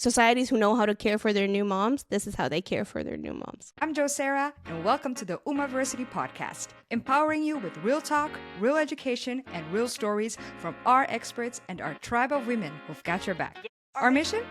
Societies who know how to care for their new moms, this is how they care for their new moms. I'm Jo Sarah, and welcome to the Umaversity podcast, empowering you with real talk, real education, and real stories from our experts and our tribe of women who've got your back. Our mission?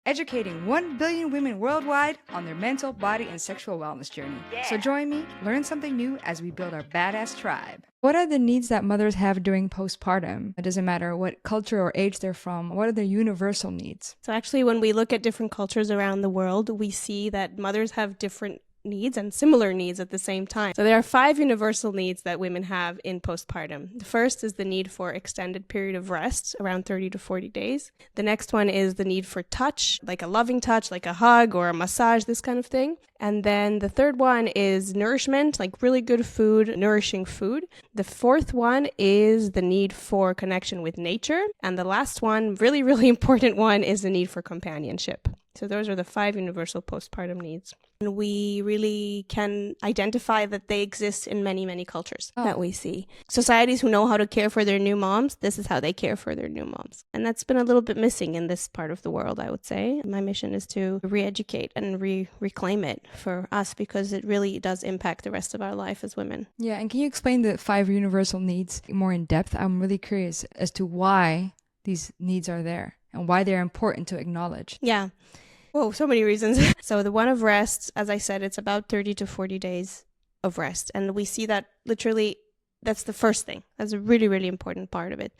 Educating 1 billion women worldwide on their mental, body, and sexual wellness journey. So join me, learn something new as we build our badass tribe. What are the needs that mothers have during postpartum? It doesn't matter what culture or age they're from. What are the universal needs? So actually, when we look at different cultures around the world, we see that mothers have different needs and similar needs at the same time. So there are 5 universal needs that women have in postpartum. The first is the need for extended period of rest, around 30 to 40 days. The next one is the need for touch, like a loving touch, like a hug or a massage, this kind of thing. And then the third one is nourishment, like really good food, nourishing food. The fourth one is the need for connection with nature. And the last one, really, really important one, is the need for companionship. So those are the 5 universal postpartum needs. And we really can identify that they exist in many, many cultures that we see. Societies who know how to care for their new moms, this is how they care for their new moms. And that's been a little bit missing in this part of the world, I would say. My mission is to re-educate and reclaim it for us because it really does impact the rest of our life as women. Yeah, and can you explain the 5 universal needs more in depth? I'm really curious as to why these needs are there and why they're important to acknowledge. Yeah. Oh, so many reasons. So the one of rest, as I said, it's about 30 to 40 days of rest. And we see that literally, that's the first thing. That's a really, really important part of it.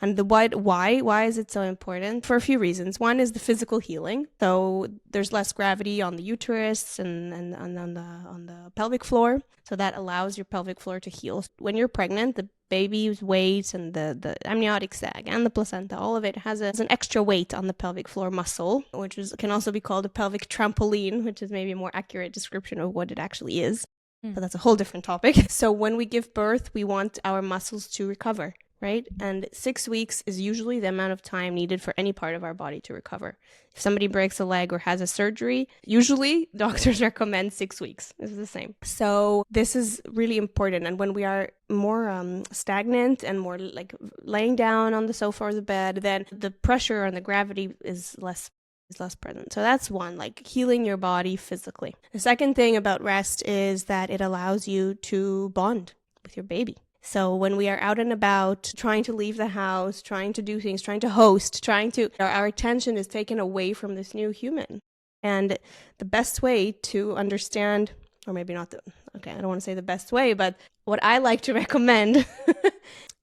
And the why is it so important? For a few reasons. One is the physical healing. So there's less gravity on the uterus and on the pelvic floor. So that allows your pelvic floor to heal. When you're pregnant, the baby's weight and the amniotic sac and the placenta, all of it has an extra weight on the pelvic floor muscle, which can also be called a pelvic trampoline, which is maybe a more accurate description of what it actually is. But that's a whole different topic. So when we give birth, we want our muscles to recover, right? And 6 weeks is usually the amount of time needed for any part of our body to recover. If somebody breaks a leg or has a surgery, usually doctors recommend 6 weeks. It's the same. So this is really important. And when we are more stagnant and more like laying down on the sofa or the bed, then the pressure and the gravity is less present. So that's one, like healing your body physically. The second thing about rest is that it allows you to bond with your baby. So when we are out and about, trying to leave the house, trying to do things, trying to host, our attention is taken away from this new human. And the best way to understand, or maybe not I don't want to say the best way, but what I like to recommend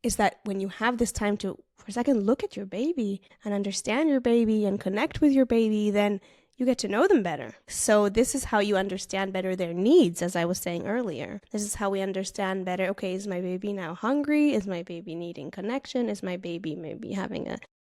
is that when you have this time to, for a second, look at your baby and understand your baby and connect with your baby, then you get to know them better. So this is how you understand better their needs, as I was saying earlier. This is how we understand better, okay, is my baby now hungry? Is my baby needing connection? Is my baby maybe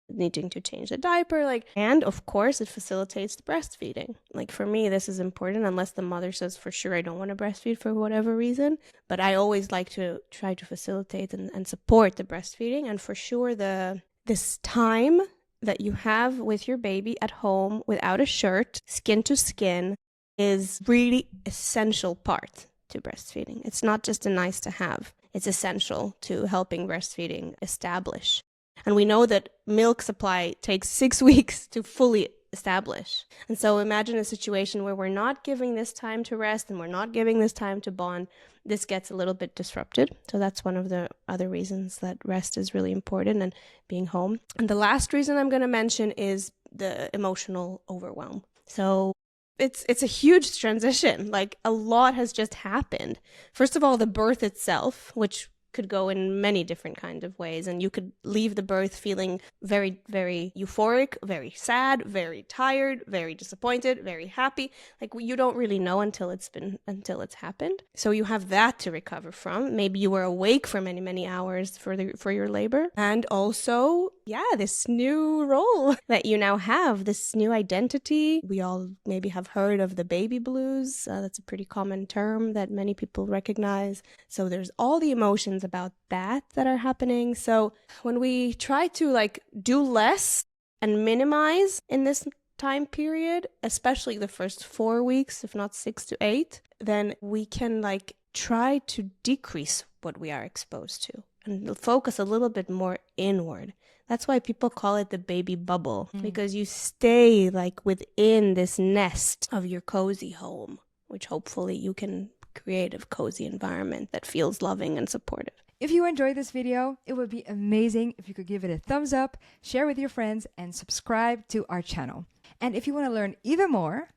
needing to change the diaper? And of course, it facilitates the breastfeeding. Like for me, this is important unless the mother says, for sure, I don't want to breastfeed for whatever reason. But I always like to try to facilitate and support the breastfeeding. And for sure, this time that you have with your baby at home without a shirt, skin to skin, is really essential part to breastfeeding. It's not just a nice to have. It's essential to helping breastfeeding establish. And we know that milk supply takes 6 weeks to fully establish. And so imagine a situation where we're not giving this time to rest and we're not giving this time to bond. This gets a little bit disrupted. So that's one of the other reasons that rest is really important and being home. And the last reason I'm going to mention is the emotional overwhelm. So it's a huge transition. Like a lot has just happened. First of all, the birth itself, which could go in many different kinds of ways, and you could leave the birth feeling very, very euphoric, very sad, very tired, very disappointed, very happy. Like you don't really know until it's happened. So you have that to recover from. Maybe you were awake for many, many hours for your labor, and also this new role that you now have, this new identity. We all maybe have heard of the baby blues. That's a pretty common term that many people recognize. So there's all the emotions about that are happening. So when we try to do less and minimize in this time period, especially the first 4 weeks, if not 6 to 8, then we can try to decrease what we are exposed to. and focus a little bit more inward. That's why people call it the baby bubble, because you stay like within this nest of your cozy home, which hopefully you can create a cozy environment that feels loving and supportive. If you enjoyed this video, it would be amazing if you could give it a thumbs up, share with your friends, and subscribe to our channel. And if you want to learn even more,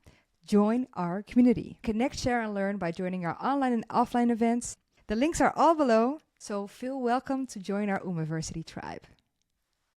join our community. Connect, share, and learn by joining our online and offline events. The links are all below, so feel welcome to join our Umaversity tribe.